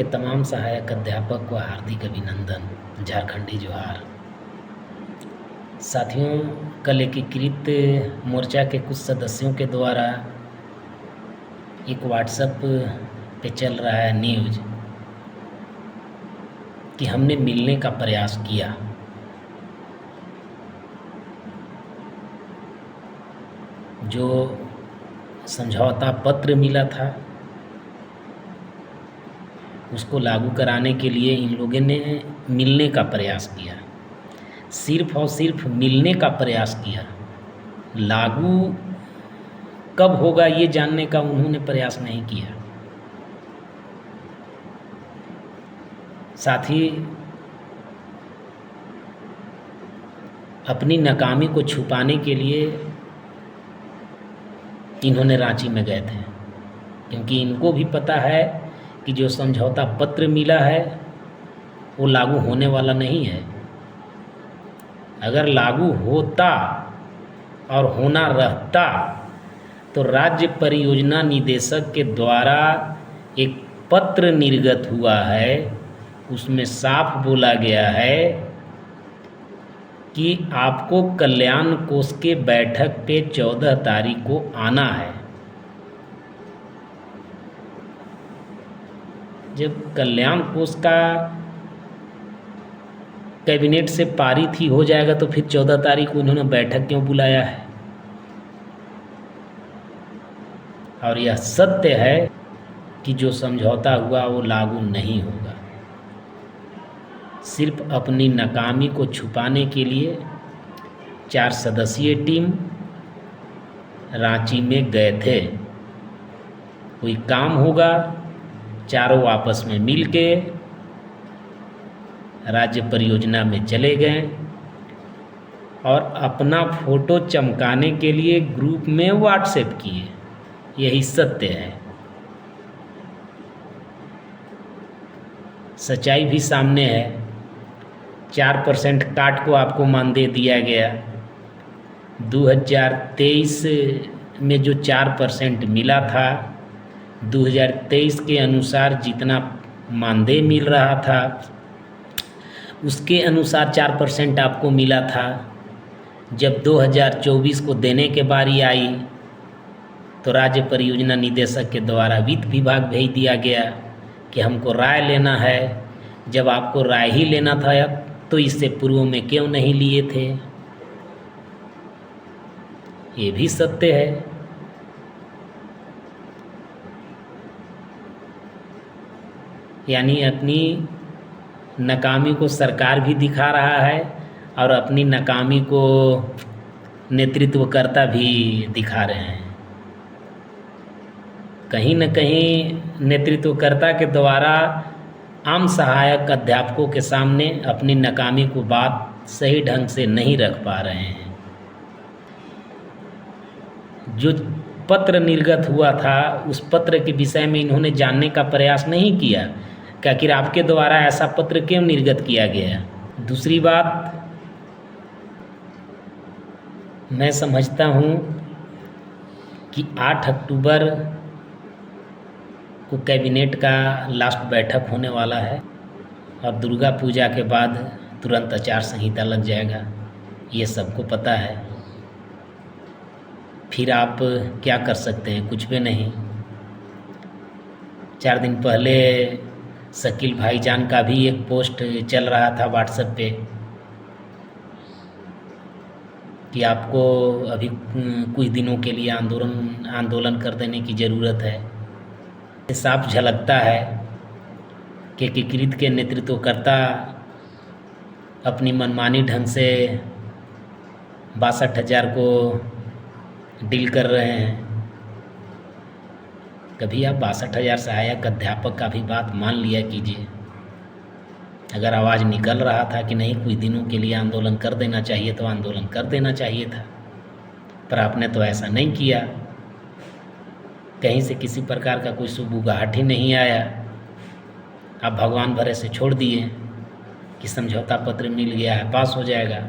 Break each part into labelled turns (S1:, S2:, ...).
S1: तमाम सहायक अध्यापक को हार्दिक अभिनंदन। झारखंडी जोहार। साथियों, कल एकीकृत मोर्चा के कुछ सदस्यों के द्वारा एक व्हाट्सएप पे चल रहा है न्यूज़ कि हमने मिलने का प्रयास किया। जो समझौता पत्र मिला था उसको लागू कराने के लिए इन लोगों ने मिलने का प्रयास किया। सिर्फ और सिर्फ मिलने का प्रयास किया। लागू कब होगा ये जानने का उन्होंने प्रयास नहीं किया। साथ ही अपनी नाकामी को छुपाने के लिए इन्होंने रांची में गए थे, क्योंकि इनको भी पता है कि जो समझौता पत्र मिला है वो लागू होने वाला नहीं है। अगर लागू होता और होना रहता तो राज्य परियोजना निदेशक के द्वारा एक पत्र निर्गत हुआ है, उसमें साफ बोला गया है कि आपको कल्याण कोष के बैठक पे 14 तारीख को आना है। जब कल्याण कोष का कैबिनेट से पारित ही हो जाएगा तो फिर 14 तारीख को उन्होंने बैठक क्यों बुलाया है? और यह सत्य है कि जो समझौता हुआ वो लागू नहीं होगा। सिर्फ अपनी नाकामी को छुपाने के लिए 4 सदस्यीय टीम रांची में गए थे। कोई काम होगा, चारों आपस में मिल के राज्य परियोजना में चले गए और अपना फोटो चमकाने के लिए ग्रुप में व्हाट्सएप किए। यही सत्य है। सच्चाई भी सामने है। 4% काट को आपको मानदेय दिया गया। 2023 में जो 4% मिला था, 2023 के अनुसार जितना मानदेय मिल रहा था उसके अनुसार 4% आपको मिला था। जब 2024 को देने के बारी आई तो राज्य परियोजना निदेशक के द्वारा वित्त विभाग भेज दिया गया कि हमको राय लेना है। जब आपको राय ही लेना था तो इससे पूर्व में क्यों नहीं लिए थे? ये भी सत्य है। यानी अपनी नाकामी को सरकार भी दिखा रहा है और अपनी नाकामी को नेतृत्वकर्ता भी दिखा रहे हैं। कहीं न कहीं नेतृत्वकर्ता के द्वारा आम सहायक अध्यापकों के सामने अपनी नाकामी को बात सही ढंग से नहीं रख पा रहे हैं। जो पत्र निर्गत हुआ था उस पत्र के विषय में इन्होंने जानने का प्रयास नहीं किया कि आखिर आपके द्वारा ऐसा पत्र क्यों निर्गत किया गया। दूसरी बात, मैं समझता हूँ कि 8 अक्टूबर को कैबिनेट का लास्ट बैठक होने वाला है और दुर्गा पूजा के बाद तुरंत आचार संहिता लग जाएगा। ये सबको पता है। फिर आप क्या कर सकते हैं? कुछ भी नहीं। 4 दिन पहले शकील भाईजान का भी एक पोस्ट चल रहा था व्हाट्सएप पे कि आपको अभी कुछ दिनों के लिए आंदोलन कर देने की ज़रूरत है। साफ झलकता है कि एकीकृत के नेतृत्वकर्ता अपनी मनमानी ढंग से 62,000 को डील कर रहे हैं। कभी आप 62,000 सहायक अध्यापक का भी बात मान लिया कीजिए। अगर आवाज़ निकल रहा था कि नहीं कुछ दिनों के लिए आंदोलन कर देना चाहिए तो आंदोलन कर देना चाहिए था, पर आपने तो ऐसा नहीं किया। कहीं से किसी प्रकार का कोई सुबुगाहट ही नहीं आया। आप भगवान भरे से छोड़ दिए कि समझौता पत्र मिल गया है, पास हो जाएगा,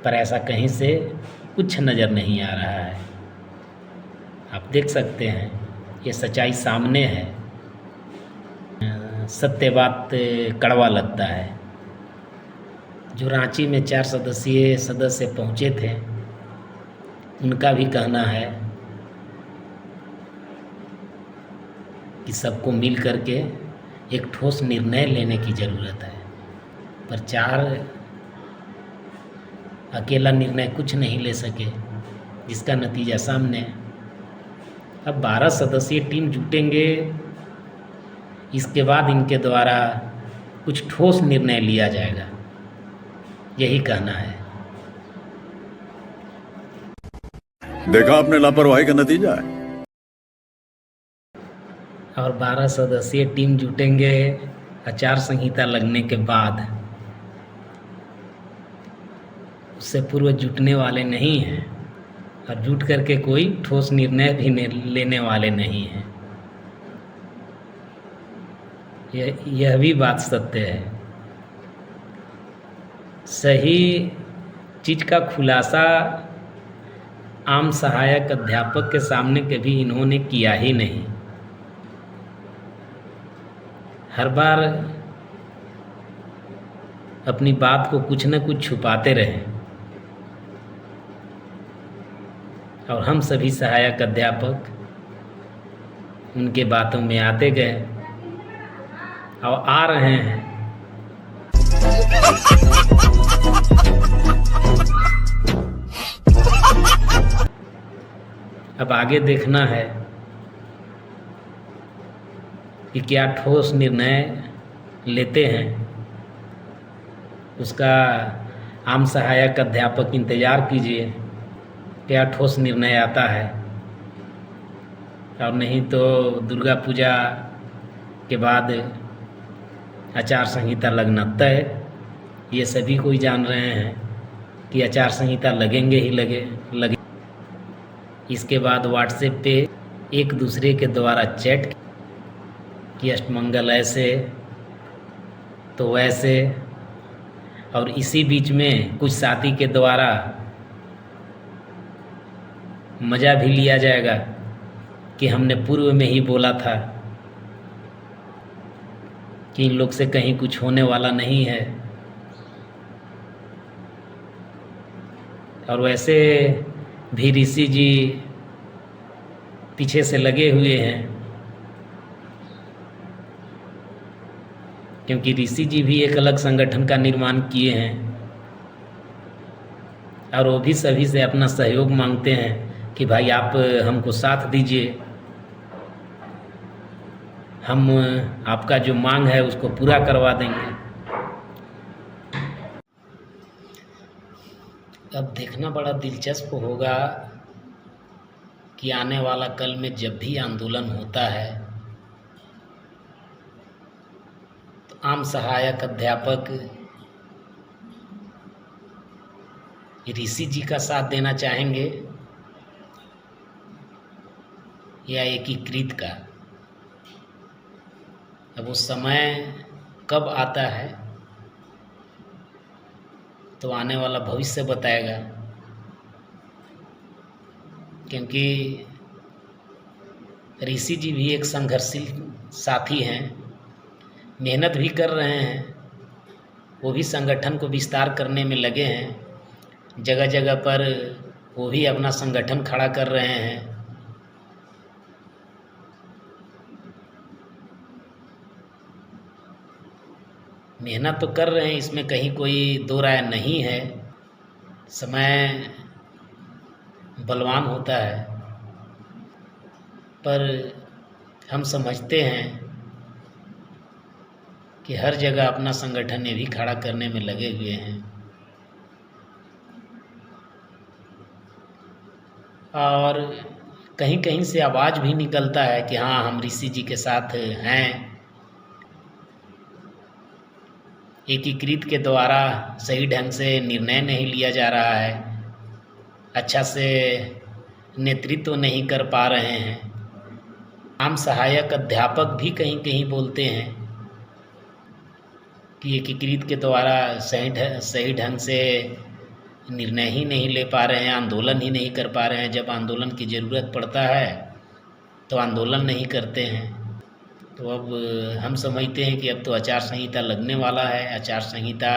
S1: पर ऐसा कहीं से कुछ नज़र नहीं आ रहा है। आप देख सकते हैं, ये सच्चाई सामने है। सत्य बात कड़वा लगता है। जो रांची में 4 सदस्यीय सदस्य पहुँचे थे, उनका भी कहना है कि सबको मिल करके एक ठोस निर्णय लेने की ज़रूरत है, पर 4 अकेला निर्णय कुछ नहीं ले सके, जिसका नतीजा सामने है। अब 12 सदस्यीय टीम जुटेंगे, इसके बाद इनके द्वारा कुछ ठोस निर्णय लिया जाएगा, यही कहना है।
S2: देखा आपने लापरवाही का नतीजा है।
S1: और 12 सदस्यीय टीम जुटेंगे आचार संहिता लगने के बाद, उससे पूर्व जुटने वाले नहीं हैं और जुट करके कोई ठोस निर्णय भी लेने वाले नहीं हैं। यह भी बात सत्य है। सही चीज़ का खुलासा आम सहायक अध्यापक के सामने कभी इन्होंने किया ही नहीं। हर बार अपनी बात को कुछ न कुछ छुपाते रहे और हम सभी सहायक अध्यापक उनके बातों में आते गए और आ रहे हैं। अब आगे देखना है कि क्या ठोस निर्णय लेते हैं, उसका आम सहायक अध्यापक इंतज़ार कीजिए, क्या ठोस निर्णय आता है। और नहीं तो दुर्गा पूजा के बाद आचार संहिता लगना तय। ये सभी कोई जान रहे हैं कि आचार संहिता लगेंगे ही लगे। इसके बाद व्हाट्सएप पे एक दूसरे के द्वारा चैट कि अष्टमंगल ऐसे तो वैसे, और इसी बीच में कुछ साथी के द्वारा मज़ा भी लिया जाएगा कि हमने पूर्व में ही बोला था कि इन लोग से कहीं कुछ होने वाला नहीं है। और वैसे भी ऋषि जी पीछे से लगे हुए हैं, क्योंकि ऋषि जी भी एक अलग संगठन का निर्माण किए हैं और वो भी सभी से अपना सहयोग मांगते हैं कि भाई आप हमको साथ दीजिए, हम आपका जो मांग है उसको पूरा करवा देंगे। अब देखना बड़ा दिलचस्प होगा कि आने वाला कल में जब भी आंदोलन होता है तो आम सहायक अध्यापक ऋषि जी का साथ देना चाहेंगे या एकीकृत का। अब वो समय कब आता है तो आने वाला भविष्य बताएगा, क्योंकि ऋषि जी भी एक संघर्षशील साथी हैं, मेहनत भी कर रहे हैं, वो भी संगठन को विस्तार करने में लगे हैं, जगह जगह पर वो भी अपना संगठन खड़ा कर रहे हैं। मेहनत तो कर रहे हैं, इसमें कहीं कोई दो राय नहीं है। समय बलवान होता है, पर हम समझते हैं कि हर जगह अपना संगठन ये भी खड़ा करने में लगे हुए हैं। और कहीं कहीं से आवाज़ भी निकलता है कि हाँ, हम ऋषि जी के साथ हैं। एकीकृत के द्वारा सही ढंग से निर्णय नहीं लिया जा रहा है, अच्छा से नेतृत्व नहीं कर पा रहे हैं। आम सहायक अध्यापक भी कहीं कहीं बोलते हैं कि एकीकृत के द्वारा सही ढंग से निर्णय ही नहीं ले पा रहे हैं, आंदोलन ही नहीं कर पा रहे हैं। जब आंदोलन की ज़रूरत पड़ता है तो आंदोलन नहीं करते हैं। तो अब हम समझते हैं कि अब तो आचार संहिता लगने वाला है। आचार संहिता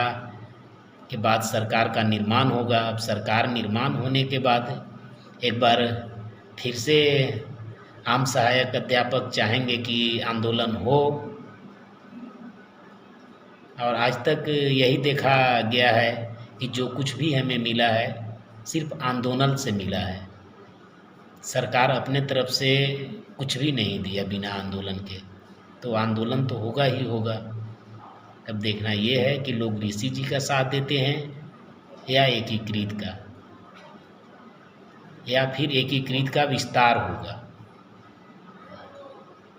S1: के बाद सरकार का निर्माण होगा। अब सरकार निर्माण होने के बाद एक बार फिर से आम सहायक अध्यापक चाहेंगे कि आंदोलन हो, और आज तक यही देखा गया है कि जो कुछ भी हमें मिला है सिर्फ आंदोलन से मिला है। सरकार अपने तरफ से कुछ भी नहीं दिया बिना आंदोलन के, तो आंदोलन तो होगा ही होगा। अब देखना ये है कि लोग ऋषि जी का साथ देते हैं या एकीकृत का, या फिर एकीकृत का विस्तार होगा।